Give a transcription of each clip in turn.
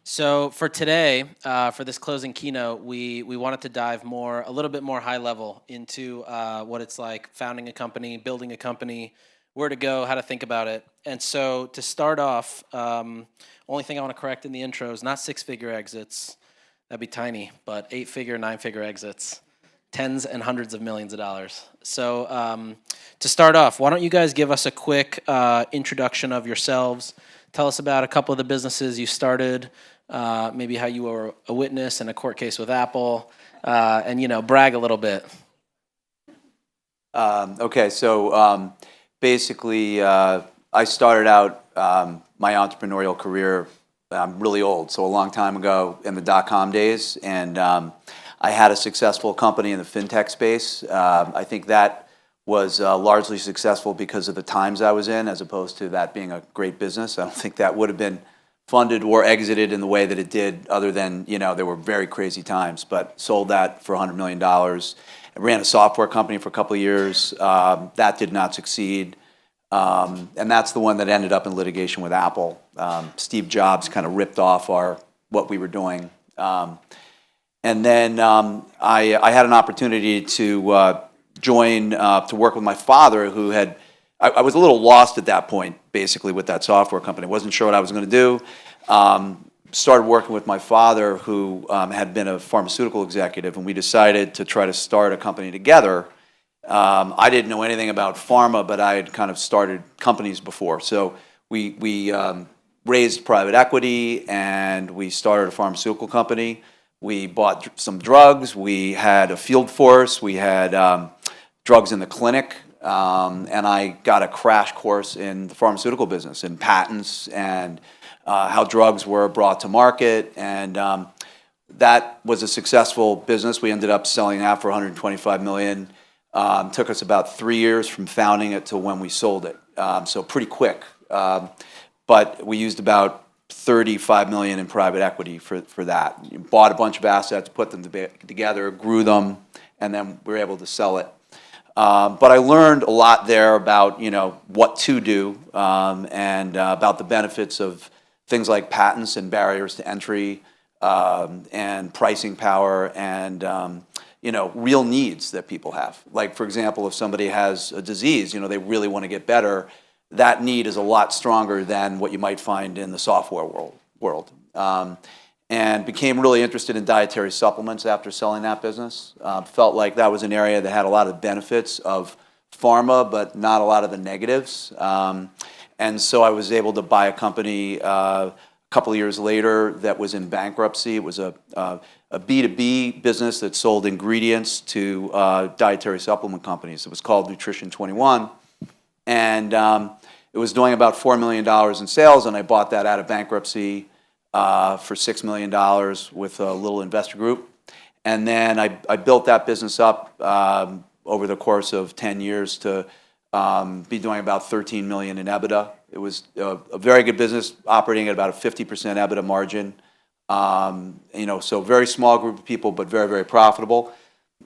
So for today, for this closing keynote, we wanted to dive a little bit more high level into what it's like founding a company, building a company, where to go, how to think about it. And so to start off, only thing I want to correct in the intro is not six-figure exits. That'd be tiny, but eight-figure, nine-figure exits, tens and hundreds of millions of dollars. So to start off, why don't you guys give us a quick introduction of yourselves? Tell us about a couple of the businesses you started, maybe how you were a witness in a court case with Apple, and brag a little bit. Okay, so basically, I started out my entrepreneurial career. I'm really old, so a long time ago in the dot-com days, and I had a successful company in the fintech space. I think that was largely successful because of the times I was in, as opposed to that being a great business. I don't think that would have been funded or exited in the way that it did, other than, there were very crazy times, but sold that for $100 million. I ran a software company for a couple of years. That did not succeed. And that's the one that ended up in litigation with Apple. Steve Jobs kind of ripped off what we were doing. And then I had an opportunity to join, to work with my father, who had, I was a little lost at that point, basically, with that software company. Wasn't sure what I was going to do. Started working with my father, who had been a pharmaceutical executive, and we decided to try to start a company together. I didn't know anything about pharma, but I had kind of started companies before. So we raised private equity, and we started a pharmaceutical company. We bought some drugs. We had a field force. We had drugs in the clinic. And I got a crash course in the pharmaceutical business, in patents and how drugs were brought to market. And that was a successful business. We ended up selling that for $125 million. Took us about 3 years from founding it to when we sold it. So pretty quick. But we used about $35 million in private equity for that. Bought a bunch of assets, put them together, grew them, and then we were able to sell it. But I learned a lot there about what to do, and about the benefits of things like patents and barriers to entry, and pricing power, and real needs that people have. Like, for example, if somebody has a disease, they really want to get better. That need is a lot stronger than what you might find in the software world. And became really interested in dietary supplements after selling that business. Felt like that was an area that had a lot of benefits of pharma, but not a lot of the negatives. And so I was able to buy a company a couple of years later that was in bankruptcy. It was a B2B business that sold ingredients to dietary supplement companies. It was called Nutrition 21. And it was doing about $4 million in sales, and I bought that out of bankruptcy for $6 million with a little investor group. And then I built that business up over the course of 10 years to be doing about $13 million in EBITDA. It was a very good business, operating at about a 50% EBITDA margin. So very small group of people, but very, very profitable.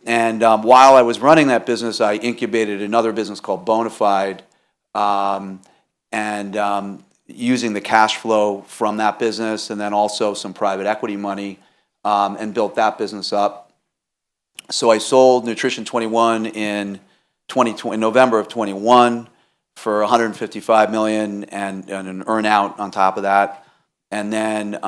And while I was running that business, I incubated another business called Bonafide, and using the cash flow from that business, and then also some private equity money, and built that business up. So I sold Nutrition 21 in November of 21 for $155 million and an earn-out on top of that. And then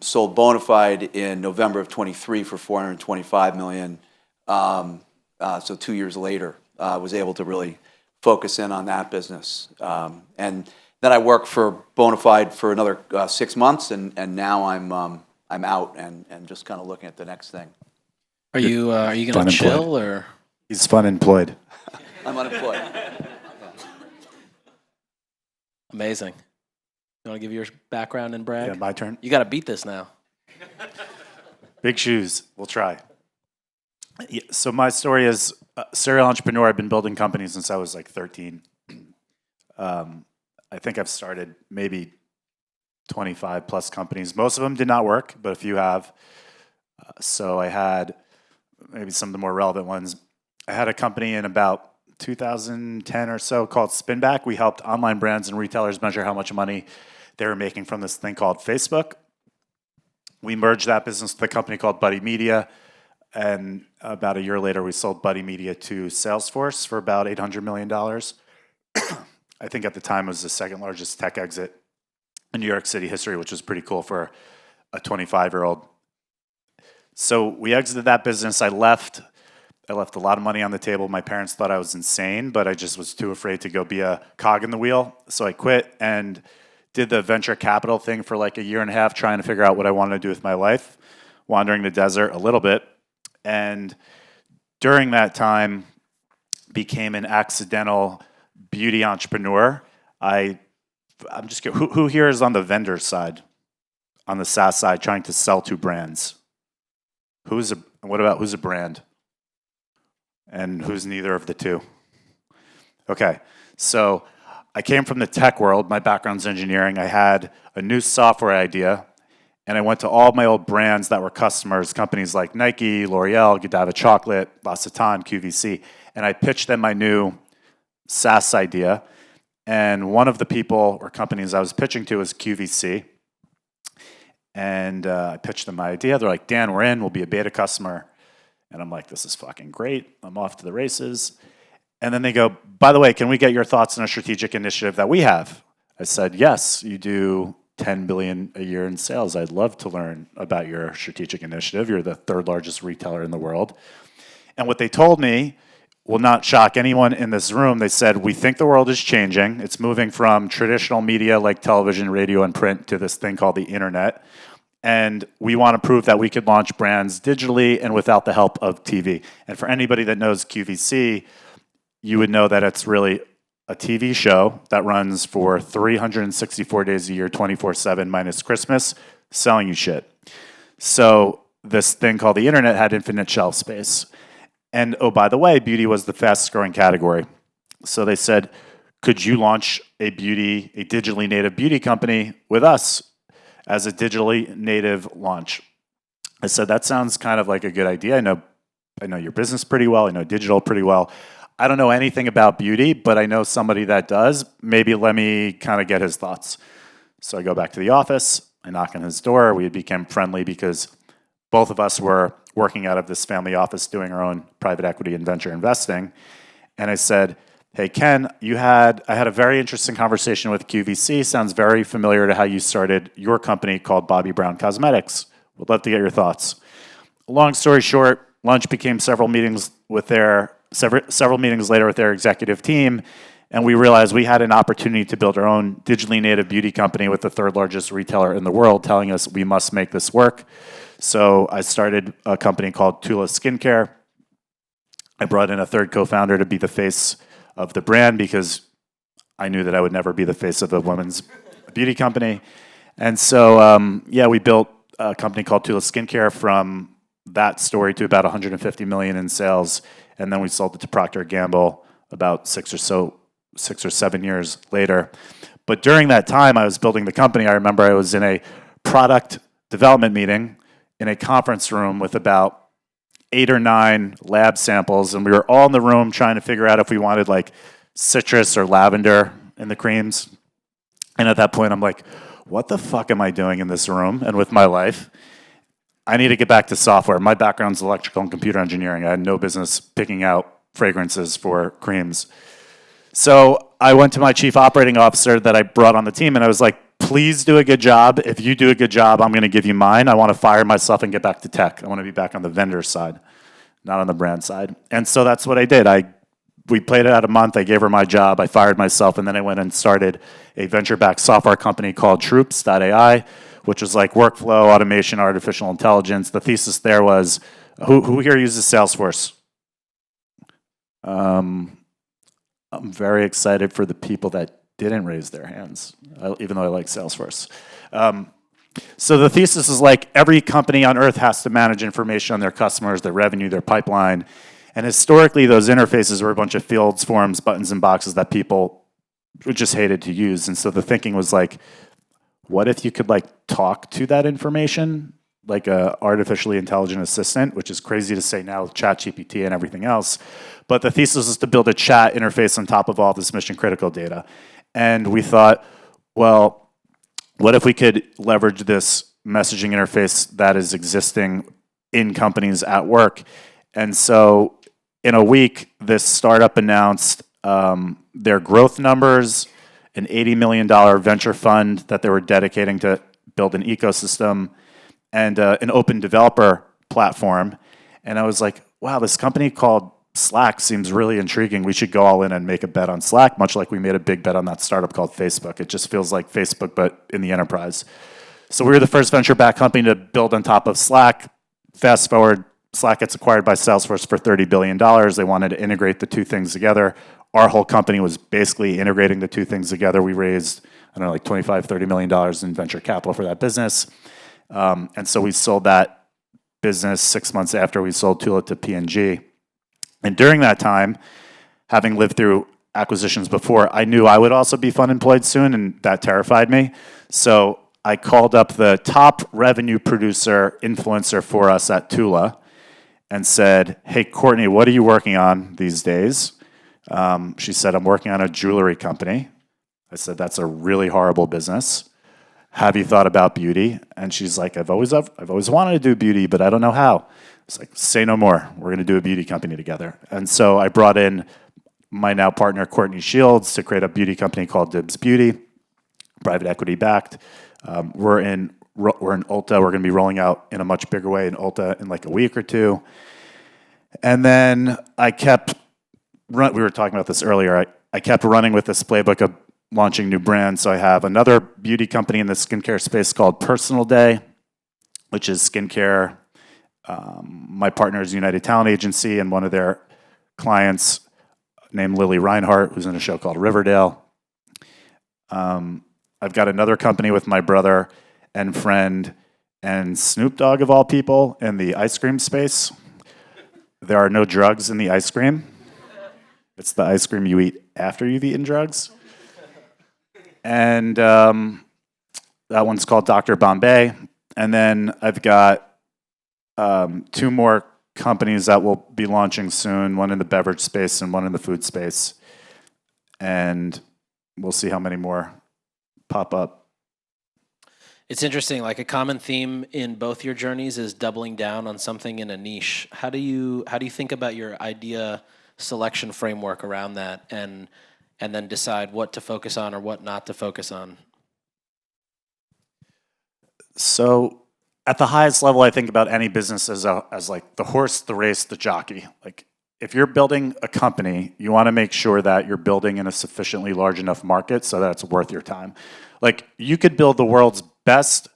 sold Bonafide in November of 23 for $425 million. So 2 years later, I was able to really focus in on that business. And then I worked for Bonafide for another 6 months, and now I'm out and just kind of looking at the next thing. Are you going to chill, or? He's fun employed. I'm unemployed. Amazing. You want to give your background and brag? Yeah, my turn. You got to beat this now. Big shoes. We'll try. Yeah, so my story is serial entrepreneur. I've been building companies since I was like 13. I think I've started maybe 25 plus companies. Most of them did not work, but a few have. So I had maybe some of the more relevant ones. I had a company in about 2010 or so called Spinback. We helped online brands and retailers measure how much money they were making from this thing called Facebook. We merged that business with a company called Buddy Media, and about a year later, we sold Buddy Media to Salesforce for about $800 million. I think at the time it was the second largest tech exit in New York City history, which was pretty cool for a 25-year-old. So we exited that business. I left a lot of money on the table. My parents thought I was insane, but I just was too afraid to go be a cog in the wheel. So I quit and did the venture capital thing for like a year and a half, trying to figure out what I wanted to do with my life, wandering the desert a little bit. And during that time, became an accidental beauty entrepreneur. I'm just kidding. Who here is on the vendor side, on the SaaS side, trying to sell to brands? Who's a brand? And who's neither of the two? Okay, so I came from the tech world. My background's engineering. I had a new software idea, and I went to all my old brands that were customers, companies like Nike, L'Oreal, Godiva Chocolate, L'Occitane, QVC, and I pitched them my new SaaS idea. And one of the people or companies I was pitching to was QVC. And I pitched them my idea. They're like, Dan, we're in. We'll be a beta customer. And I'm like, this is fucking great. I'm off to the races. And then they go, by the way, can we get your thoughts on a strategic initiative that we have? I said, yes, you do $10 billion a year in sales. I'd love to learn about your strategic initiative. You're the third largest retailer in the world. And what they told me will not shock anyone in this room. They said, we think the world is changing. It's moving from traditional media like television, radio, and print to this thing called the internet. And we want to prove that we could launch brands digitally and without the help of TV. And for anybody that knows QVC, you would know that it's really a TV show that runs for 364 days a year, 24/7 minus Christmas, selling you shit. So this thing called the internet had infinite shelf space. And oh, by the way, beauty was the fastest growing category. So they said, could you launch a digitally native beauty company with us as a digitally native launch? I said, that sounds kind of like a good idea. I know your business pretty well. I know digital pretty well. I don't know anything about beauty, but I know somebody that does. Maybe let me kind of get his thoughts. So I go back to the office. I knock on his door. We became friendly because both of us were working out of this family office doing our own private equity and venture investing. And I said, hey, Ken, I had a very interesting conversation with QVC. Sounds very familiar to how you started your company called Bobbi Brown Cosmetics. Would love to get your thoughts. Long story short, lunch became several meetings later with their executive team, and we realized we had an opportunity to build our own digitally native beauty company with the third largest retailer in the world, telling us we must make this work. So I started a company called Tula Skincare. I brought in a third co-founder to be the face of the brand because I knew that I would never be the face of a women's beauty company. And so, we built a company called Tula Skincare from that story to about 150 million in sales. And then we sold it to Procter & Gamble about 6 or 7 years later. But during that time I was building the company, I remember I was in a product development meeting in a conference room with about 8 or 9 lab samples, and we were all in the room trying to figure out if we wanted like citrus or lavender in the creams. And at that point, I'm like, what the fuck am I doing in this room and with my life? I need to get back to software. My background's electrical and computer engineering. I had no business picking out fragrances for creams. So I went to my chief operating officer that I brought on the team, and I was like, please do a good job. If you do a good job, I'm going to give you mine. I want to fire myself and get back to tech. I want to be back on the vendor side, not on the brand side. And so that's what I did. We played it out a month. I gave her my job. I fired myself, and then I went and started a venture-backed software company called Troops.ai, which was like workflow, automation, artificial intelligence. The thesis there was, who here uses Salesforce? I'm very excited for the people that didn't raise their hands, even though I like Salesforce. So the thesis is like every company on earth has to manage information on their customers, their revenue, their pipeline. And historically, those interfaces were a bunch of fields, forms, buttons, and boxes that people just hated to use. And so the thinking was like, what if you could like talk to that information like a artificially intelligent assistant, which is crazy to say now with ChatGPT and everything else. But the thesis is to build a chat interface on top of all this mission critical data. And we thought, well, what if we could leverage this messaging interface that is existing in companies at work. And so in a week, this startup announced their growth numbers, an $80 million venture fund that they were dedicating to build an ecosystem, and an open developer platform. And I was like, wow, this company called Slack seems really intriguing. We should go all in and make a bet on Slack, much like we made a big bet on that startup called Facebook. It just feels like Facebook, but in the enterprise. So we were the first venture-backed company to build on top of Slack. Fast forward, Slack gets acquired by Salesforce for $30 billion. They wanted to integrate the two things together. Our whole company was basically integrating the two things together. We raised, I don't know, like $25, $30 million in venture capital for that business. And so we sold that business 6 months after we sold Tula to P&G. And during that time, having lived through acquisitions before, I knew I would also be fund employed soon, and that terrified me. So I called up the top revenue producer influencer for us at Tula and said, hey, Courtney, what are you working on these days? She said, I'm working on a jewelry company. I said, that's a really horrible business. Have you thought about beauty? And she's like, I've always wanted to do beauty, but I don't know how. It's like, say no more. We're going to do a beauty company together. And so I brought in my now partner, Courtney Shields, to create a beauty company called Dibs Beauty, private equity backed. We're in Ulta. We're going to be rolling out in a much bigger way in Ulta in like a week or two. And then we were talking about this earlier. I kept running with this playbook of launching new brands. So I have another beauty company in the skincare space called Personal Day, which is skincare. My partner is United Talent Agency, and one of their clients named Lily Reinhart, who's in a show called Riverdale. I've got another company with my brother and friend and Snoop Dogg, of all people, in the ice cream space. There are no drugs in the ice cream. It's the ice cream you eat after you've eaten drugs. And that one's called Dr. Bombay. And then I've got two more companies that will be launching soon, one in the beverage space and one in the food space. And we'll see how many more pop up. It's interesting, like a common theme in both your journeys is doubling down on something in a niche. How do you think about your idea selection framework around that and then decide what to focus on or what not to focus on? So at the highest level, I think about any business as like the horse, the race, the jockey. Like if you're building a company, you want to make sure that you're building in a sufficiently large enough market so that it's worth your time. Like you could build the world's best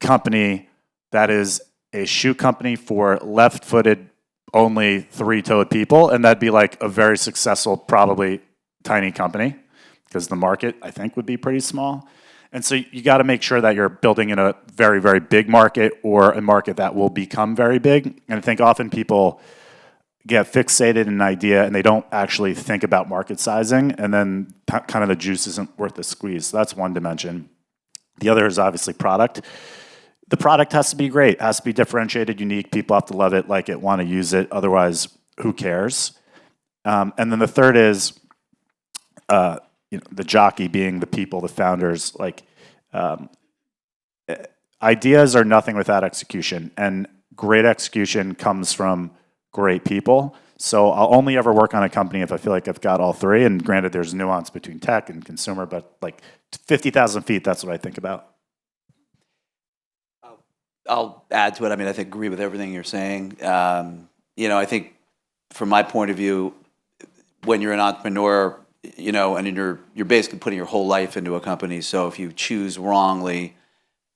company that is a shoe company for left-footed, only three-toed people, and that'd be like a very successful, probably tiny company because the market, I think, would be pretty small. And so you got to make sure that you're building in a very, very big market or a market that will become very big. And I think often people get fixated in an idea and they don't actually think about market sizing, and then kind of the juice isn't worth the squeeze. So that's one dimension. The other is obviously product. The product has to be great, has to be differentiated, unique. People have to love it, like it, want to use it. Otherwise, who cares? And then the third is the jockey being the people, the founders. Like ideas are nothing without execution, and great execution comes from great people. So I'll only ever work on a company if I feel like I've got all three. And granted, there's nuance between tech and consumer, but like 50,000 feet, that's what I think about. I'll add to it. I mean, I think agree with everything you're saying. I think from my point of view, when you're an entrepreneur, and you're basically putting your whole life into a company. So if you choose wrongly,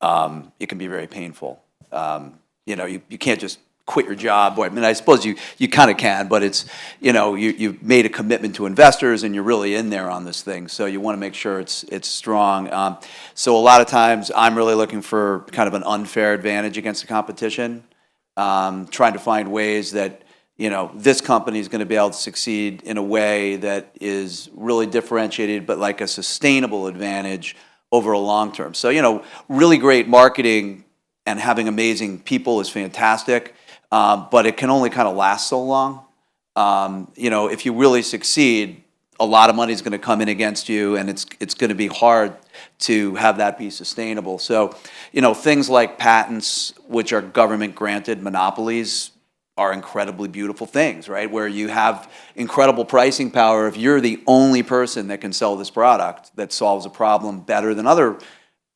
it can be very painful. You can't just quit your job. I mean, I suppose you kind of can, but it's, you've made a commitment to investors and you're really in there on this thing. So you want to make sure it's strong. So a lot of times I'm really looking for kind of an unfair advantage against the competition, trying to find ways that, this company is going to be able to succeed in a way that is really differentiated, but like a sustainable advantage over a long term. So, really great marketing and having amazing people is fantastic. But it can only kind of last so long. If you really succeed, a lot of money is going to come in against you, and it's going to be hard to have that be sustainable. So, things like patents, which are government granted monopolies, are incredibly beautiful things, right? Where you have incredible pricing power. If you're the only person that can sell this product that solves a problem better than other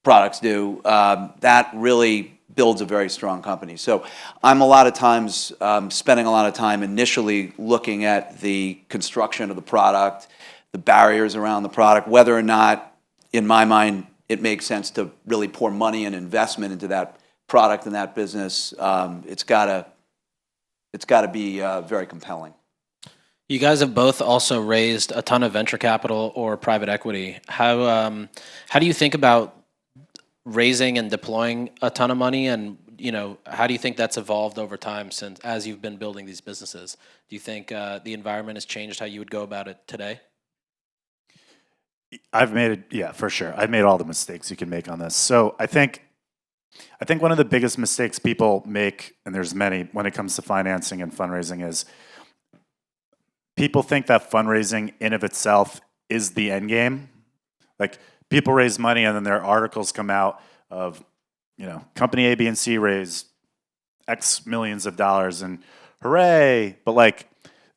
products do, that really builds a very strong company. So I'm a lot of times spending a lot of time initially looking at the construction of the product, the barriers around the product, whether or not, in my mind, it makes sense to really pour money and investment into that product and that business. It's got to be very compelling. You guys have both also raised a ton of venture capital or private equity. How do you think about raising and deploying a ton of money, and how do you think that's evolved over time since as you've been building these businesses? Do you think the environment has changed how you would go about it today? For sure. I've made all the mistakes you can make on this. So I think one of the biggest mistakes people make, and there's many when it comes to financing and fundraising, is people think that fundraising in of itself is the end game. Like, people raise money and then their articles come out of, company A, B, and C raised X millions of dollars and hooray. But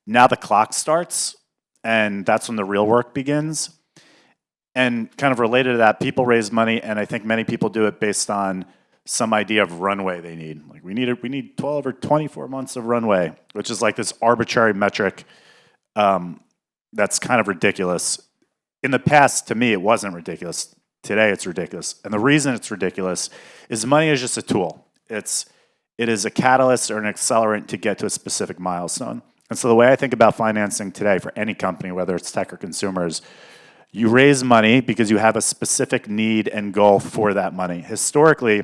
now the clock starts and that's when the real work begins. And kind of related to that, people raise money, and I think many people do it based on some idea of runway they need. Like, we need 12 or 24 months of runway, which is like this arbitrary metric that's kind of ridiculous. In the past, to me, it wasn't ridiculous. Today, it's ridiculous. And the reason it's ridiculous is money is just a tool. It is a catalyst or an accelerant to get to a specific milestone. And so the way I think about financing today for any company, whether it's tech or consumers, you raise money because you have a specific need and goal for that money. Historically,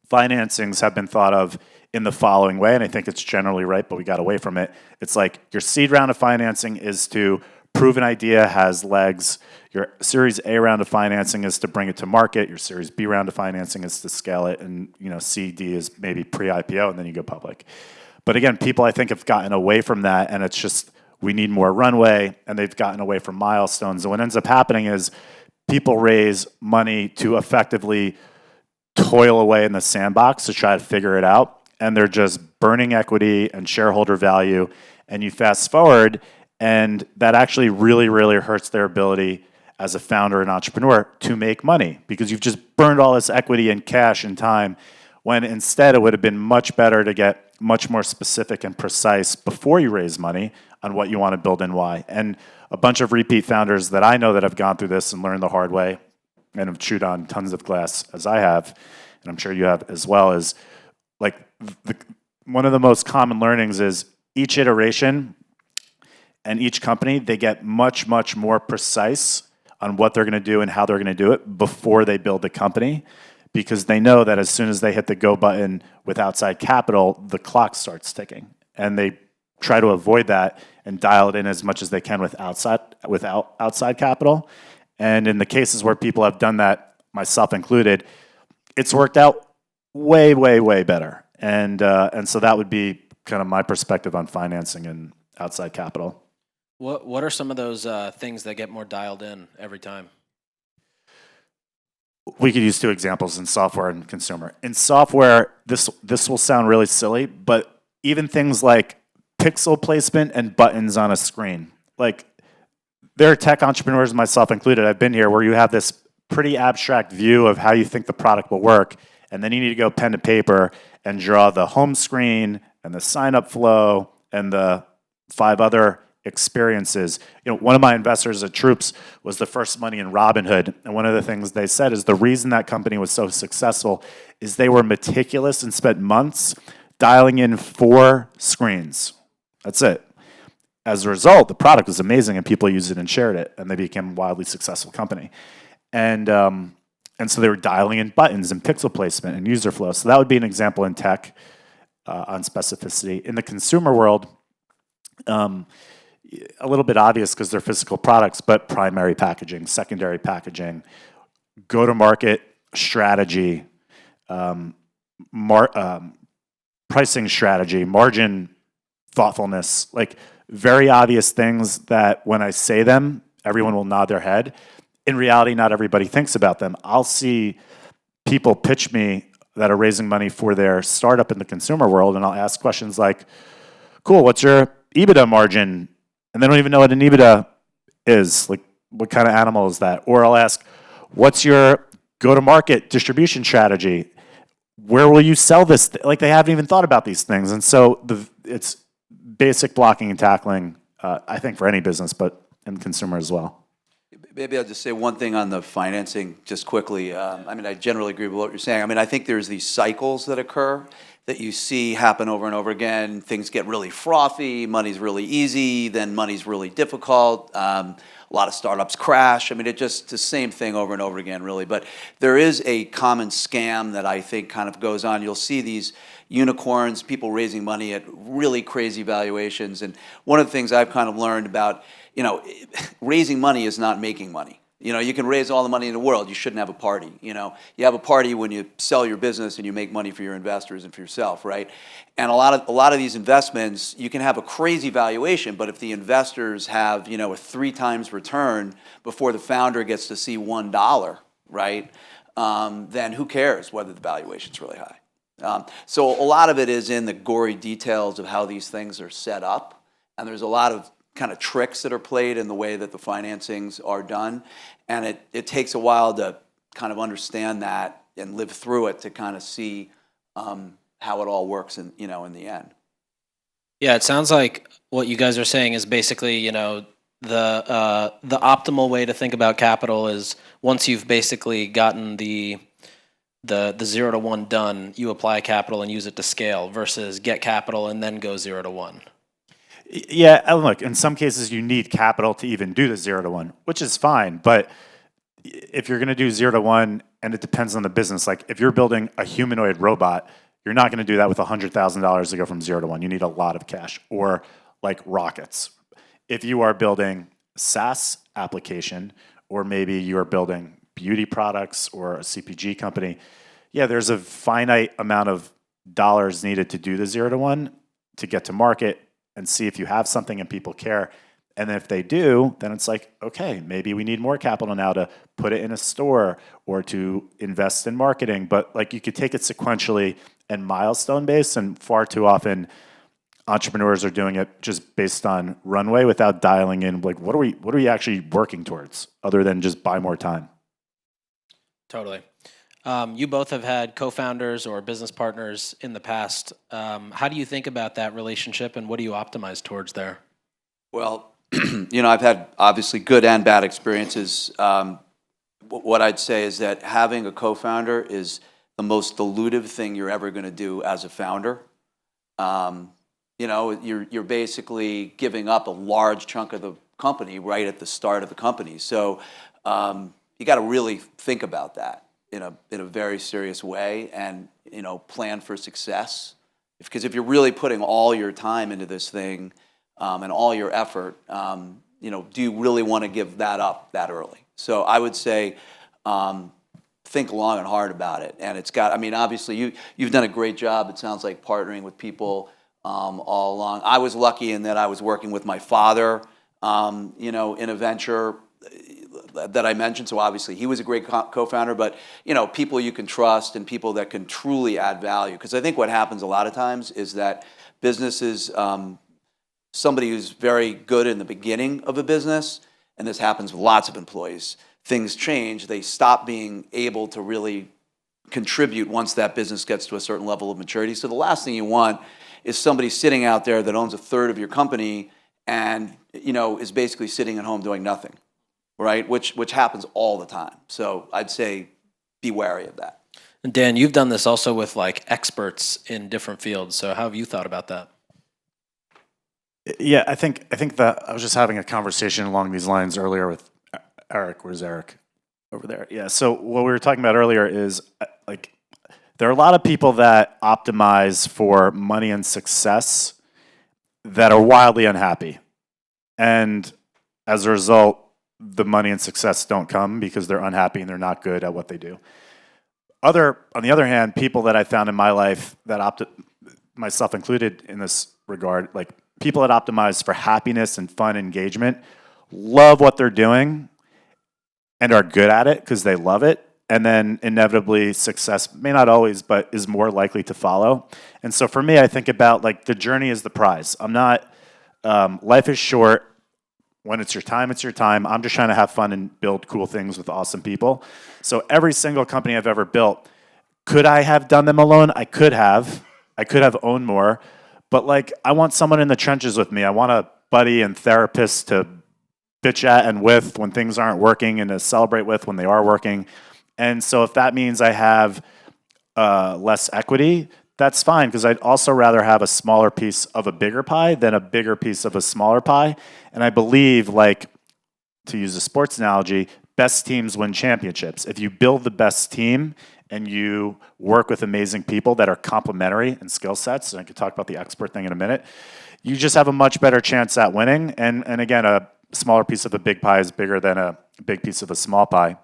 financings have been thought of in the following way, and I think it's generally right, but we got away from it. It's like your seed round of financing is to prove an idea has legs. Your Series A round of financing is to bring it to market. Your Series B round of financing is to scale it, and C, D is maybe pre-IPO, and then you go public. But again, people I think have gotten away from that, and it's just we need more runway, and they've gotten away from milestones. And what ends up happening is people raise money to effectively toil away in the sandbox to try to figure it out, and they're just burning equity and shareholder value. And you fast forward, and that actually really, really hurts their ability as a founder and entrepreneur to make money, because you've just burned all this equity and cash and time, when instead it would have been much better to get much more specific and precise before you raise money on what you want to build and why. And a bunch of repeat founders that I know that have gone through this and learned the hard way and have chewed on tons of glass, as I have, and I'm sure you have as well, is one of the most common learnings is each iteration and each company, they get much, much more precise on what they're going to do and how they're going to do it before they build the company, because they know that as soon as they hit the go button with outside capital, the clock starts ticking. And they try to avoid that and dial it in as much as they can without outside capital. And in the cases where people have done that, myself included, it's worked out way, way, way better. And so that would be kind of my perspective on financing and outside capital. What are some of those things that get more dialed in every time? We could use two examples in software and consumer. In software, this will sound really silly, but even things like pixel placement and buttons on a screen. Like, there are tech entrepreneurs, myself included, I've been here, where you have this pretty abstract view of how you think the product will work, and then you need to go pen to paper and draw the home screen and the sign-up flow and the 5 other experiences. One of my investors at Troops was the first money in Robinhood, and one of the things they said is the reason that company was so successful is they were meticulous and spent months dialing in 4 screens. That's it. As a result, the product was amazing, and people used it and shared it, and they became a wildly successful company. And so they were dialing in buttons and pixel placement and user flow. So that would be an example in tech on specificity. In the consumer world, a little bit obvious because they're physical products, but primary packaging, secondary packaging, go-to-market strategy, pricing strategy, margin thoughtfulness. Like, very obvious things that when I say them, everyone will nod their head. In reality, not everybody thinks about them. I'll see people pitch me that are raising money for their startup in the consumer world, and I'll ask questions like, cool, what's your EBITDA margin? And they don't even know what an EBITDA is. Like, what kind of animal is that? Or I'll ask, what's your go-to-market distribution strategy? Where will you sell this? Like, they haven't even thought about these things. And so it's basic blocking and tackling, I think, for any business, but in consumer as well. Maybe I'll just say one thing on the financing, just quickly. I mean, I generally agree with what you're saying. I mean, I think there's these cycles that occur that you see happen over and over again. Things get really frothy, money's really easy, then money's really difficult. A lot of startups crash. I mean, it's just the same thing over and over again, really. But there is a common scam that I think kind of goes on. You'll see these unicorns, people raising money at really crazy valuations. And one of the things I've kind of learned about, raising money is not making money. You can raise all the money in the world. You shouldn't have a party. You have a party when you sell your business and you make money for your investors and for yourself, right? And a lot of these investments, you can have a crazy valuation, but if the investors have, a 3 times return before the founder gets to see $1, right? Then who cares whether the valuation's really high? So a lot of it is in the gory details of how these things are set up, and there's a lot of kind of tricks that are played in the way that the financings are done. And it takes a while to kind of understand that and live through it to kind of see how it all works in the end. Yeah, it sounds like what you guys are saying is basically, the optimal way to think about capital is once you've basically gotten the 0 to 1 done, you apply capital and use it to scale versus get capital and then go 0 to 1. Yeah, and look, in some cases you need capital to even do the 0 to 1, which is fine. But if you're going to do 0 to 1, and it depends on the business, like if you're building a humanoid robot, you're not going to do that with $100,000 to go from 0 to 1. You need a lot of cash, or like rockets. If you are building a SaaS application, or maybe you are building beauty products or a CPG company, yeah, there's a finite amount of dollars needed to do the 0 to 1 to get to market and see if you have something and people care. And then if they do, then it's like, okay, maybe we need more capital now to put it in a store or to invest in marketing. But like, you could take it sequentially and milestone based, and far too often entrepreneurs are doing it just based on runway without dialing in, like, what are we actually working towards other than just buy more time? Totally. You both have had co-founders or business partners in the past. How do you think about that relationship, and what do you optimize towards there? Well, I've had obviously good and bad experiences. What I'd say is that having a co-founder is the most dilutive thing you're ever going to do as a founder. You're basically giving up a large chunk of the company right at the start of the company. So you got to really think about that in a very serious way, and plan for success. Because if you're really putting all your time into this thing and all your effort, do you really want to give that up that early? So I would say think long and hard about it. And obviously you've done a great job, it sounds like, partnering with people all along. I was lucky in that I was working with my father, in a venture that I mentioned. So obviously he was a great co-founder, but people you can trust and people that can truly add value. Because I think what happens a lot of times is that businesses, somebody who's very good in the beginning of a business, and this happens with lots of employees, things change. They stop being able to really contribute once that business gets to a certain level of maturity. So the last thing you want is somebody sitting out there that owns a third of your company and is basically sitting at home doing nothing, right? Which happens all the time. So I'd say be wary of that. And Dan, you've done this also with like experts in different fields. So how have you thought about that? Yeah, I think that I was just having a conversation along these lines earlier with Eric. Where's Eric? Over there. Yeah. So what we were talking about earlier is like there are a lot of people that optimize for money and success that are wildly unhappy, and as a result, the money and success don't come because they're unhappy and they're not good at what they do. On the other hand, people that I found in my life that myself included in this regard, like people that optimize for happiness and fun engagement love what they're doing and are good at it because they love it. And then inevitably success may not always, but is more likely to follow. And so for me, I think about like the journey is the prize. I'm not, life is short. When it's your time, it's your time. I'm just trying to have fun and build cool things with awesome people. So every single company I've ever built, could I have done them alone? I could have. I could have owned more. But like, I want someone in the trenches with me. I want a buddy and therapist to bitch at and with when things aren't working and to celebrate with when they are working. And so if that means I have less equity, that's fine, because I'd also rather have a smaller piece of a bigger pie than a bigger piece of a smaller pie. And I believe, like, to use a sports analogy, best teams win championships. If you build the best team and you work with amazing people that are complementary in skill sets, and I could talk about the expert thing in a minute, you just have a much better chance at winning. And again, a smaller piece of a big pie is bigger than a big piece of a small pie.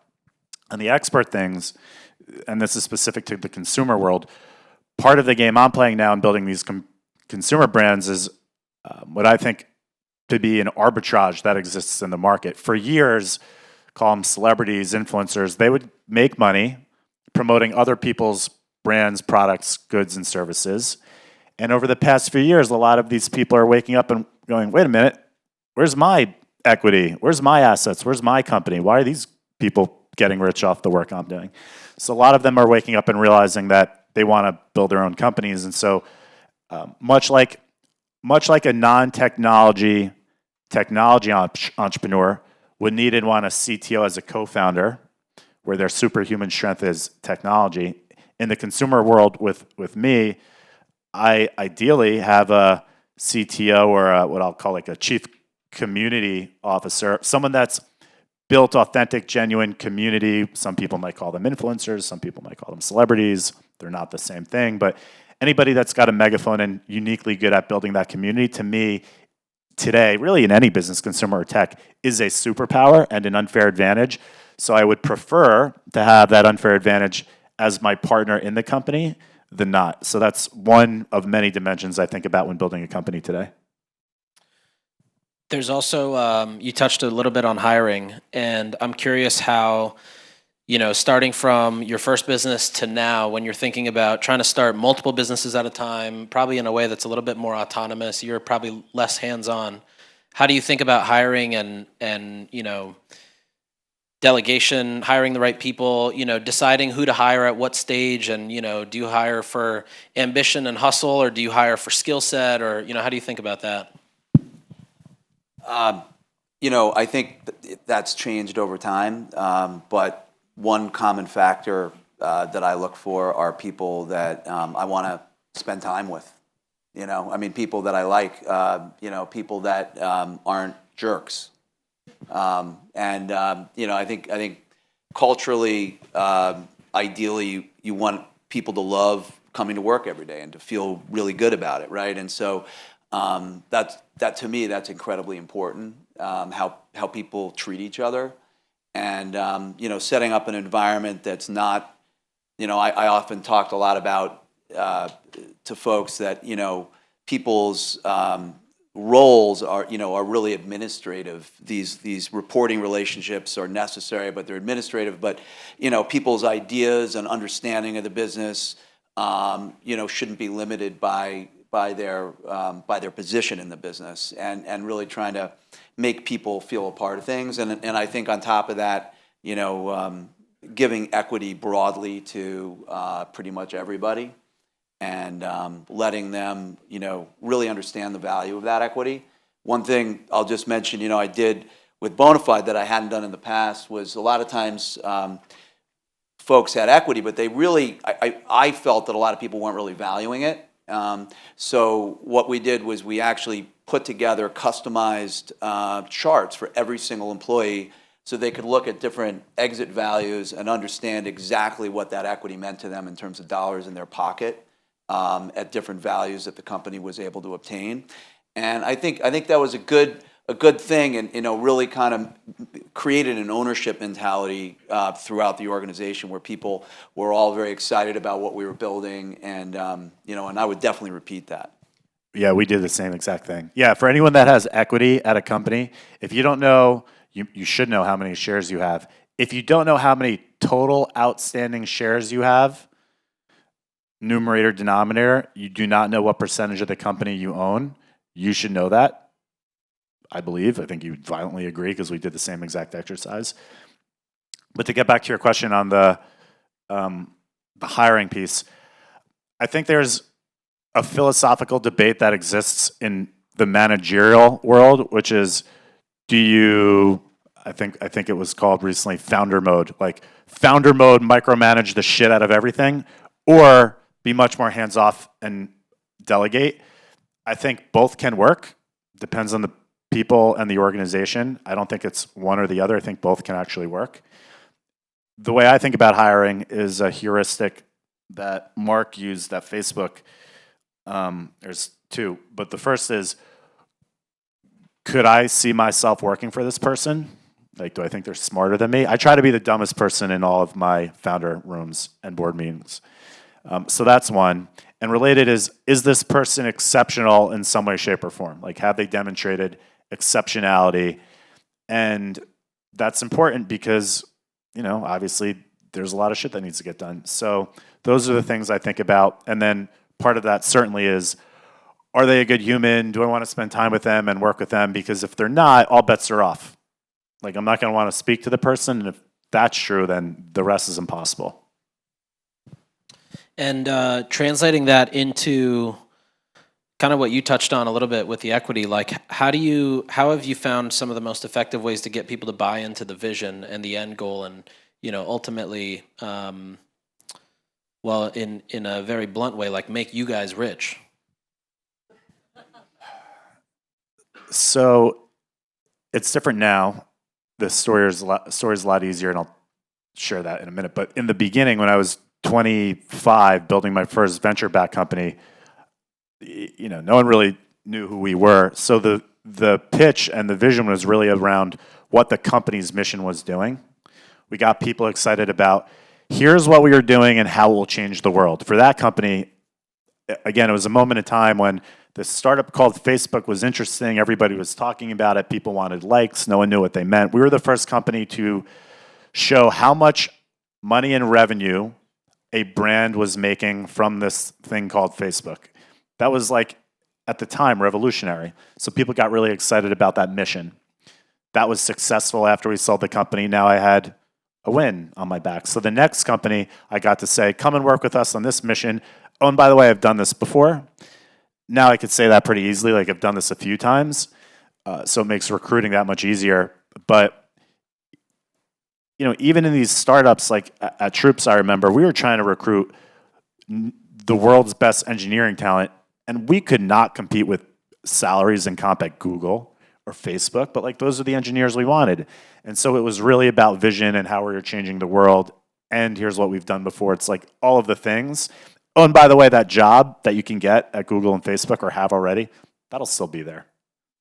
And the expert things, and this is specific to the consumer world, part of the game I'm playing now in building these consumer brands is what I think to be an arbitrage that exists in the market. For years, call them celebrities, influencers, they would make money promoting other people's brands, products, goods, and services. And over the past few years, a lot of these people are waking up and going, wait a minute, where's my equity? Where's my assets? Where's my company? Why are these people getting rich off the work I'm doing? So a lot of them are waking up and realizing that they want to build their own companies. And so much like a non-technology technology entrepreneur would need and want a CTO as a co-founder, where their superhuman strength is technology. In the consumer world with me, I ideally have a CTO or what I'll call like a chief community officer, someone that's built authentic, genuine community. Some people might call them influencers. Some people might call them celebrities. They're not the same thing. But anybody that's got a megaphone and uniquely good at building that community, to me, today, really in any business, consumer or tech, is a superpower and an unfair advantage. So I would prefer to have that unfair advantage as my partner in the company than not. So that's one of many dimensions I think about when building a company today. There's also, you touched a little bit on hiring, and I'm curious how, starting from your first business to now, when you're thinking about trying to start multiple businesses at a time, probably in a way that's a little bit more autonomous, you're probably less hands-on. How do you think about hiring and delegation, hiring the right people, deciding who to hire at what stage, and, do you hire for ambition and hustle, or do you hire for skill set, or, how do you think about that? I think that's changed over time, but one common factor that I look for are people that I want to spend time with. People that I like, people that aren't jerks. I think culturally, ideally, you want people to love coming to work every day and to feel really good about it, right? And so that to me, that's incredibly important. How people treat each other, and setting up an environment that's not. I often talked a lot about to folks that people's roles are really administrative. These reporting relationships are necessary, but they're administrative. But people's ideas and understanding of the business shouldn't be limited by their position in the business, and really trying to make people feel a part of things. And I think on top of that, giving equity broadly to pretty much everybody, and letting them really understand the value of that equity. One thing I'll just mention, I did with Bonafide that I hadn't done in the past was a lot of times folks had equity, but they really, I felt that a lot of people weren't really valuing it. So what we did was we actually put together customized charts for every single employee, so they could look at different exit values and understand exactly what that equity meant to them in terms of dollars in their pocket at different values that the company was able to obtain. And I think that was a good thing, and really kind of created an ownership mentality throughout the organization, where people were all very excited about what we were building, and and I would definitely repeat that. Yeah, we did the same exact thing. Yeah, for anyone that has equity at a company, if you don't know, you should know how many shares you have. If you don't know how many total outstanding shares you have, numerator, denominator, you do not know what percentage of the company you own, you should know that. I believe. I think you would violently agree because we did the same exact exercise. But to get back to your question on the hiring piece, I think there's a philosophical debate that exists in the managerial world, which is, do you, I think it was called recently founder mode, like founder mode, micromanage the shit out of everything, or be much more hands off and delegate. I think both can work. Depends on the people and the organization. I don't think it's one or the other. I think both can actually work. The way I think about hiring is a heuristic that Mark used at Facebook. There's two, but the first is, could I see myself working for this person? Like, do I think they're smarter than me? I try to be the dumbest person in all of my founder rooms and board meetings. So that's one. And related is this person exceptional in some way, shape, or form? Like, have they demonstrated exceptionality? And that's important because, obviously there's a lot of shit that needs to get done. So those are the things I think about. And then part of that certainly is, are they a good human? Do I want to spend time with them and work with them? Because if they're not, all bets are off. Like, I'm not going to want to speak to the person. And if that's true, then the rest is impossible. And translating that into kind of what you touched on a little bit with the equity, like how have you found some of the most effective ways to get people to buy into the vision and the end goal, and ultimately, well, in a very blunt way, like make you guys rich? So it's different now. The story is a lot easier, and I'll share that in a minute. But in the beginning, when I was 25, building my first venture-backed company, no one really knew who we were. So the pitch and the vision was really around what the company's mission was doing. We got people excited about, here's what we are doing and how it will change the world. For that company, again, it was a moment in time when the startup called Facebook was interesting. Everybody was talking about it. People wanted likes. No one knew what they meant. We were the first company to show how much money and revenue a brand was making from this thing called Facebook. That was, like, at the time, revolutionary. So people got really excited about that mission. That was successful after we sold the company. Now I had a win on my back. So the next company, I got to say, come and work with us on this mission. Oh, and by the way, I've done this before. Now I could say that pretty easily, like I've done this a few times. So it makes recruiting that much easier. But even in these startups, like at Troops, I remember we were trying to recruit the world's best engineering talent, and we could not compete with salaries and comp at Google or Facebook, but like those are the engineers we wanted. And so it was really about vision and how we were changing the world. And here's what we've done before. It's like all of the things. Oh, and by the way, that job that you can get at Google and Facebook or have already, that'll still be there.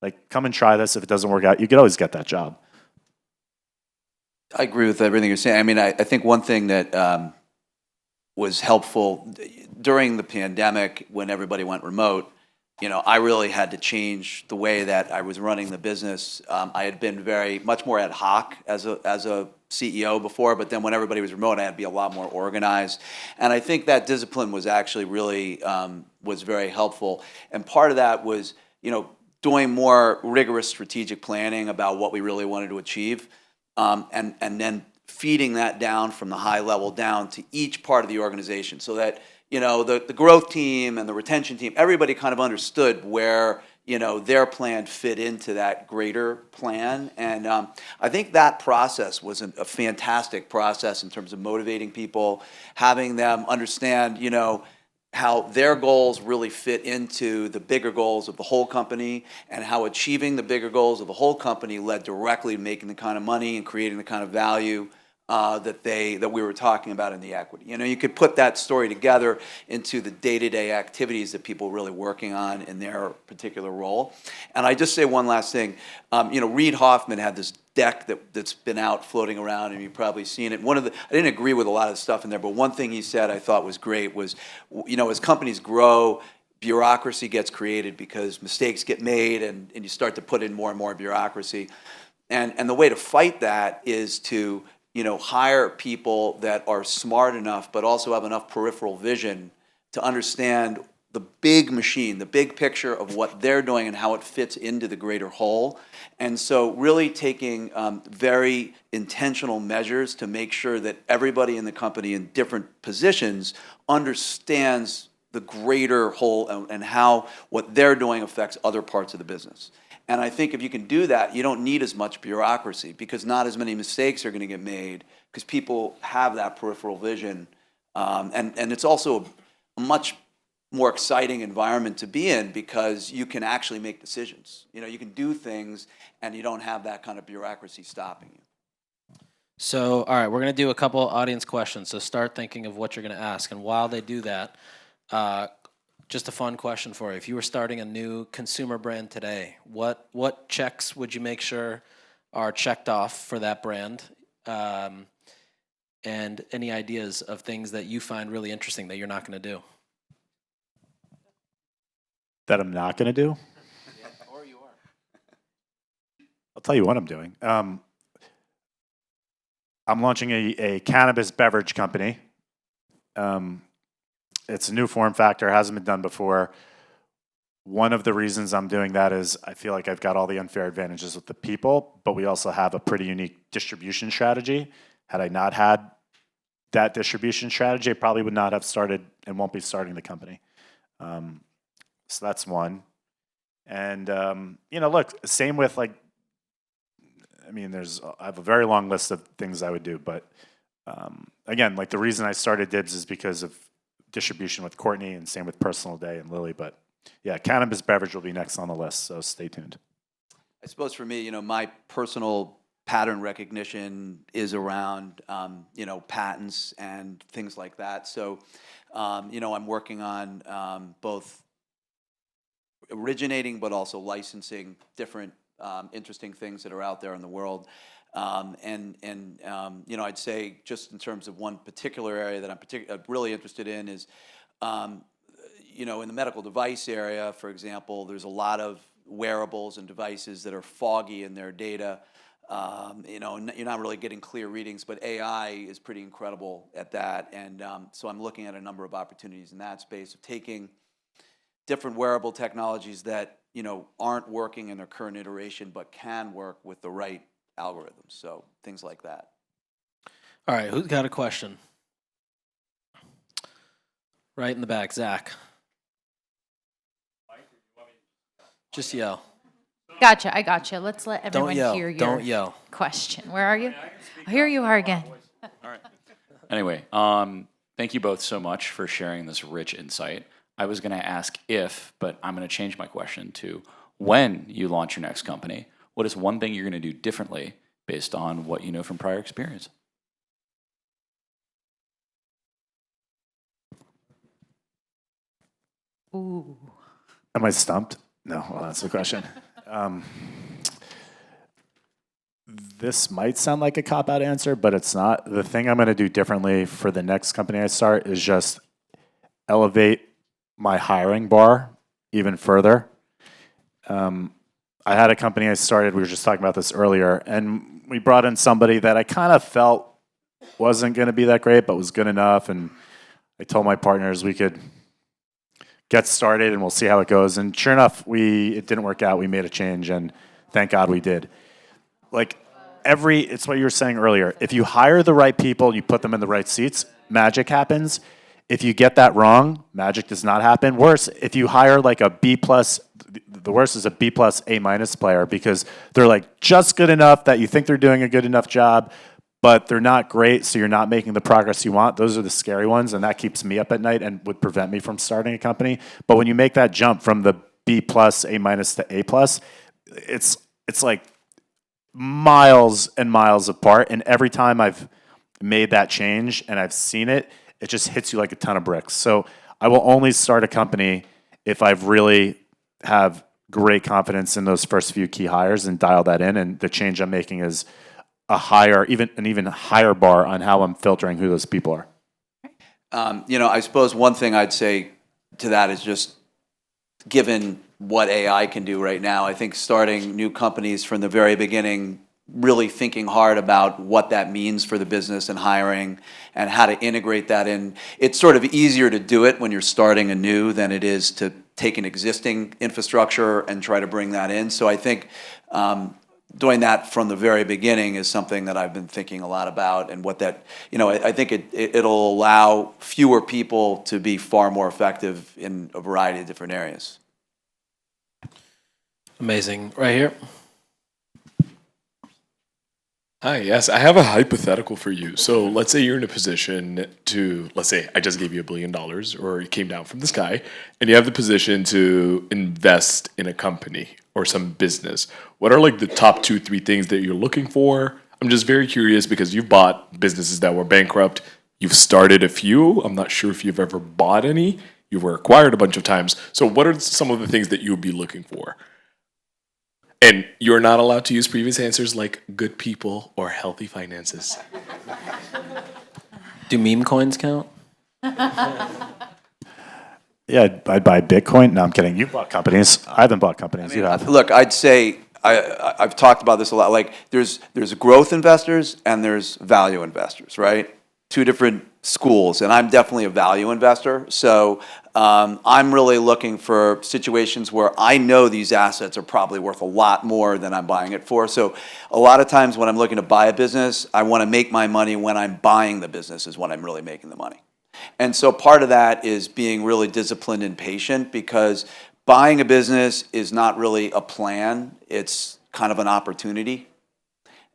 Like, come and try this. If it doesn't work out, you could always get that job. I agree with everything you're saying. I mean, I think one thing that was helpful during the pandemic when everybody went remote, I really had to change the way that I was running the business. I had been very much more ad hoc as a CEO before, but then when everybody was remote, I had to be a lot more organized. And I think that discipline was actually really was very helpful. And part of that was, doing more rigorous strategic planning about what we really wanted to achieve. And then feeding that down from the high level down to each part of the organization so that, the growth team and the retention team, everybody kind of understood where, their plan fit into that greater plan. And I think that process was a fantastic process in terms of motivating people, having them understand, how their goals really fit into the bigger goals of the whole company, and how achieving the bigger goals of the whole company led directly to making the kind of money and creating the kind of value that we were talking about in the equity. You could put that story together into the day-to-day activities that people were really working on in their particular role. And I just say one last thing. Reid Hoffman had this deck that's been out floating around, and you've probably seen it. I didn't agree with a lot of the stuff in there, but one thing he said I thought was great was, as companies grow, bureaucracy gets created because mistakes get made and you start to put in more and more bureaucracy. And the way to fight that is to, hire people that are smart enough but also have enough peripheral vision to understand the big machine, the big picture of what they're doing and how it fits into the greater whole. And so really taking very intentional measures to make sure that everybody in the company in different positions understands the greater whole and how what they're doing affects other parts of the business. And I think if you can do that, you don't need as much bureaucracy because not as many mistakes are going to get made because people have that peripheral vision. And it's also a much more exciting environment to be in because you can actually make decisions. You can do things and you don't have that kind of bureaucracy stopping you. So, all right, we're going to do a couple audience questions. So start thinking of what you're going to ask. And while they do that, just a fun question for you. If you were starting a new consumer brand today, what checks would you make sure are checked off for that brand? And any ideas of things that you find really interesting that you're not going to do? That I'm not going to do? Yeah, or you are. I'll tell you what I'm doing. I'm launching a cannabis beverage company. It's a new form factor, hasn't been done before. One of the reasons I'm doing that is I feel like I've got all the unfair advantages with the people, but we also have a pretty unique distribution strategy. Had I not had that distribution strategy, I probably would not have started and won't be starting the company. So that's one. And, look, same with I have a very long list of things I would do, but again, the reason I started Dibs is because of distribution with Courtney and same with Personal Day and Lily, but yeah, cannabis beverage will be next on the list, so stay tuned. I suppose for me, my personal pattern recognition is around, patents and things like that. So, I'm working on both originating but also licensing different interesting things that are out there in the world. I'd say just in terms of one particular area that I'm really interested in is, in the medical device area, for example, there's a lot of wearables and devices that are foggy in their data. You're not really getting clear readings, but AI is pretty incredible at that. And so I'm looking at a number of opportunities in that space of taking different wearable technologies that, aren't working in their current iteration, but can work with the right algorithms. So things like that. All right, who's got a question? Right in the back, Zach. Just yell. Gotcha, I gotcha. Let's let Don't everyone yell. hear your Don't yell. question. Where are you? Oh, here you are again. All right. Anyway, thank you both so much for sharing this rich insight. I was going to ask if, but I'm going to change my question to when you launch your next company, what is one thing you're going to do differently based on what you know from prior experience? Ooh. Am I stumped? No, well, that's the question. This might sound like a cop-out answer, but it's not. The thing I'm going to do differently for the next company I start is just elevate my hiring bar even further. I had a company I started, we were just talking about this earlier, and we brought in somebody that I kind of felt wasn't going to be that great, but was good enough, and I told my partners we could get started and we'll see how it goes. And sure enough, it didn't work out. We made a change, and thank God we did. It's what you were saying earlier. If you hire the right people, you put them in the right seats, magic happens. If you get that wrong, magic does not happen. Worse, if you hire a B+, the worst is a B+, A- player because they're just good enough that you think they're doing a good enough job, but they're not great, so you're not making the progress you want. Those are the scary ones, and that keeps me up at night and would prevent me from starting a company. But when you make that jump from the B+, A- to A+, it's like miles and miles apart. And every time I've made that change and I've seen it, it just hits you like a ton of bricks. So I will only start a company if I've really have great confidence in those first few key hires and dial that in. And the change I'm making is an even higher bar on how I'm filtering who those people are. I suppose one thing I'd say to that is just given what AI can do right now. I think starting new companies from the very beginning, really thinking hard about what that means for the business and hiring and how to integrate that in. It's sort of easier to do it when you're starting anew than it is to take an existing infrastructure and try to bring that in. So I think doing that from the very beginning is something that I've been thinking a lot about, and what that, I think it'll allow fewer people to be far more effective in a variety of different areas. Amazing. Right here. Hi, yes, I have a hypothetical for you. So let's say you're in a position to, let's say I just gave you $1 billion, or it came down from the sky, and you have the position to invest in a company or some business. What are like the top 2-3 things that you're looking for? I'm just very curious because you've bought businesses that were bankrupt. You've started a few. I'm not sure if you've ever bought any. You were acquired a bunch of times. So what are some of the things that you would be looking for? And you're not allowed to use previous answers like good people or healthy finances. Do meme coins count? Yeah, I'd buy Bitcoin. No, I'm kidding. You bought companies. I haven't bought companies. You have. Look, I'd say I've talked about this a lot. Like there's growth investors and there's value investors, right? Two different schools, and I'm definitely a value investor. So I'm really looking for situations where I know these assets are probably worth a lot more than I'm buying it for. So a lot of times when I'm looking to buy a business, I want to make my money when I'm buying the business is when I'm really making the money. And so part of that is being really disciplined and patient, because buying a business is not really a plan. It's kind of an opportunity.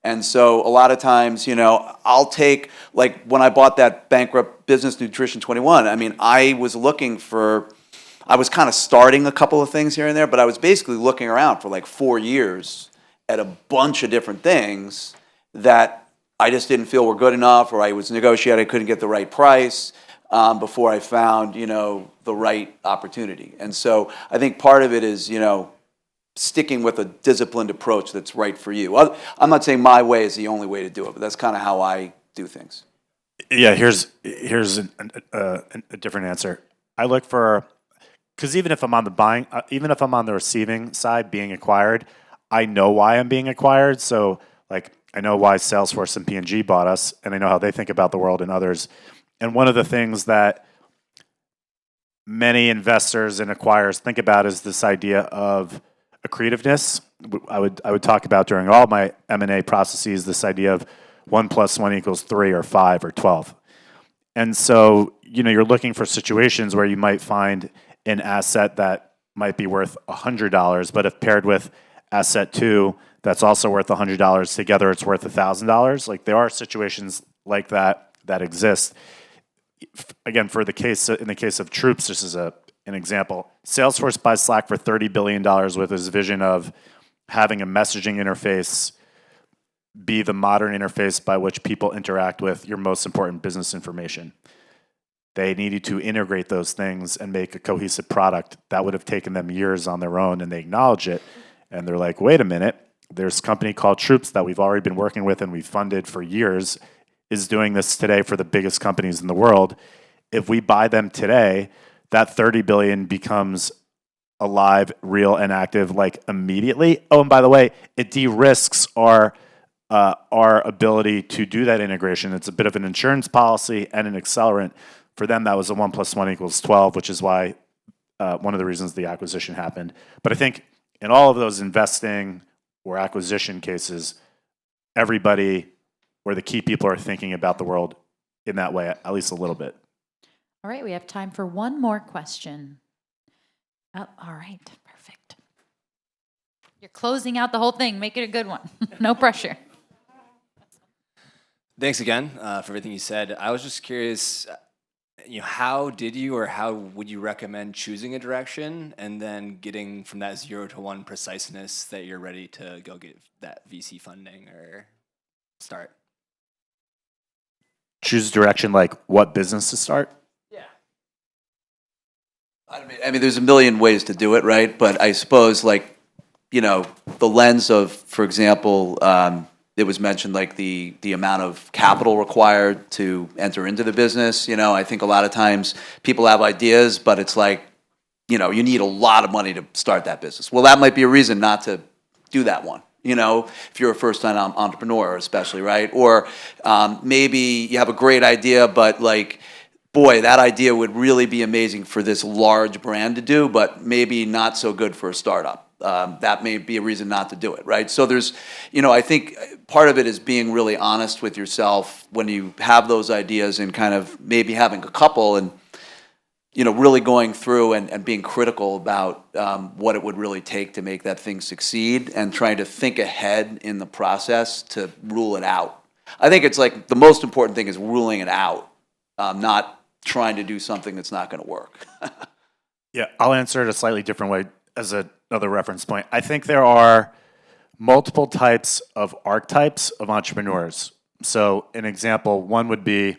And so a lot of times, I'll take, like when I bought that bankrupt business, Nutrition 21, I mean, I was kind of starting a couple of things here and there, but I was basically looking around for like 4 years at a bunch of different things that I just didn't feel were good enough, or I was negotiating, I couldn't get the right price before I found, the right opportunity. And so I think part of it is, sticking with a disciplined approach that's right for you. I'm not saying my way is the only way to do it, but that's kind of how I do things. Yeah, here's a different answer. I look for, because even if I'm on the receiving side, being acquired, I know why I'm being acquired. So like I know why Salesforce and P&G bought us, and I know how they think about the world and others. And one of the things that many investors and acquirers think about is this idea of accretiveness. I would talk about during all my M&A processes this idea of 1 + 1 = 3 or 5 or 12. And so, you're looking for situations where you might find an asset that might be worth $100, but if paired with asset 2 that's also worth $100, together it's worth $1,000. Like there are situations like that exist. Again, in the case of Troops, this is an example. Salesforce buys Slack for $30 billion with his vision of having a messaging interface be the modern interface by which people interact with your most important business information. They needed to integrate those things and make a cohesive product. That would have taken them years on their own, and they acknowledge it. And they're like, wait a minute, there's a company called Troops that we've already been working with and we've funded for years, is doing this today for the biggest companies in the world. If we buy them today, that $30 billion becomes alive, real, and active like immediately. Oh, and by the way, it de-risks our ability to do that integration. It's a bit of an insurance policy and an accelerant. For them, that was a 1 + 1 = 12, which is why one of the reasons the acquisition happened. But I think in all of those investing or acquisition cases, everybody or the key people are thinking about the world in that way, at least a little bit. All right, we have time for one more question. Oh, all right, perfect. You're closing out the whole thing. Make it a good one. No pressure. Thanks again for everything you said. I was just curious, how did you or how would you recommend choosing a direction and then getting from that 0 to 1 preciseness that you're ready to go get that VC funding or start? Choose direction like what business to start? I mean, there's a million ways to do it, right? But I suppose, like, the lens of, for example, it was mentioned, like, the amount of capital required to enter into the business. I think a lot of times people have ideas, but it's like, you know, you need a lot of money to start that business. Well, that might be a reason not to do that one. You know, if you're a first-time entrepreneur, especially, right? Or maybe you have a great idea, but like, boy, that idea would really be amazing for this large brand to do, but maybe not so good for a startup. That may be a reason not to do it, right? So there's, you know, I think part of it is being really honest with yourself when you have those ideas and kind of maybe having a couple and, you know, really going through and being critical about what it would really take to make that thing succeed and trying to think ahead in the process to rule it out. I think it's like the most important thing is ruling it out, not trying to do something that's not going to work. Yeah, I'll answer it a slightly different way as another reference point. I think there are multiple types of archetypes of entrepreneurs. So an example, one would be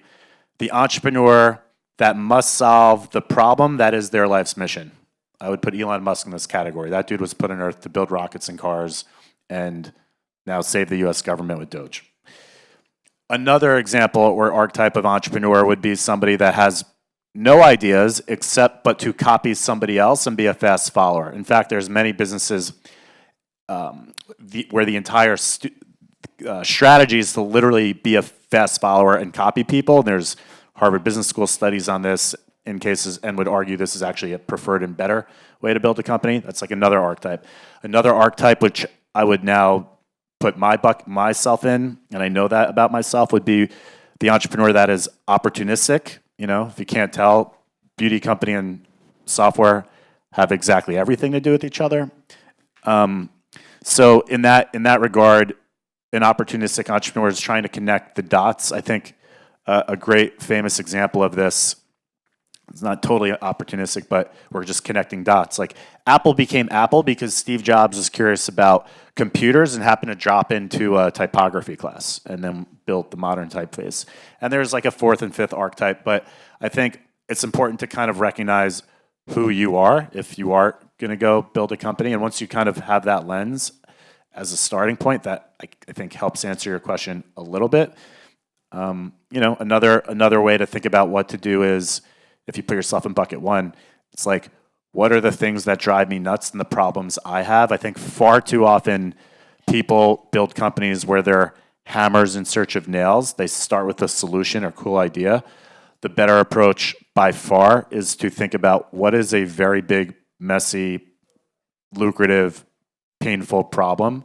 the entrepreneur that must solve the problem that is their life's mission. I would put Elon Musk in this category. That dude was put on Earth to build rockets and cars and now save the US government with Doge. Another example or archetype of entrepreneur would be somebody that has no ideas except but to copy somebody else and be a fast follower. In fact, there's many businesses where the entire strategy is to literally be a fast follower and copy people. There's Harvard Business School studies on this in cases and would argue this is actually a preferred and better way to build a company. That's like another archetype. Another archetype, which I would now put myself in, and I know that about myself, would be the entrepreneur that is opportunistic. You know, if you can't tell, beauty company and software have exactly everything to do with each other. So in that regard, an opportunistic entrepreneur is trying to connect the dots. I think a great famous example of this, it's not totally opportunistic, but we're just connecting dots. Like Apple became Apple because Steve Jobs was curious about computers and happened to drop into a typography class and then built the modern typeface. And there's like a fourth and fifth archetype, but I think it's important to kind of recognize who you are if you are going to go build a company. And once you kind of have that lens as a starting point, that I think helps answer your question a little bit. You know, another way to think about what to do is if you put yourself in bucket one, it's like, what are the things that drive me nuts and the problems I have? I think far too often people build companies where they're hammers in search of nails. They start with a solution or cool idea. The better approach by far is to think about what is a very big, messy, lucrative, painful problem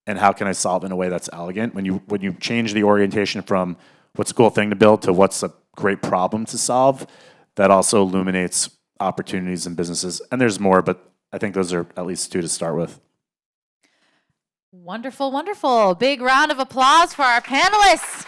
and how can I solve it in a way that's elegant? When you change the orientation from what's a cool thing to build to what's a great problem to solve, that also illuminates opportunities in businesses. And there's more, but I think those are at least two to start with. Wonderful, wonderful. Big round of applause for our panelists.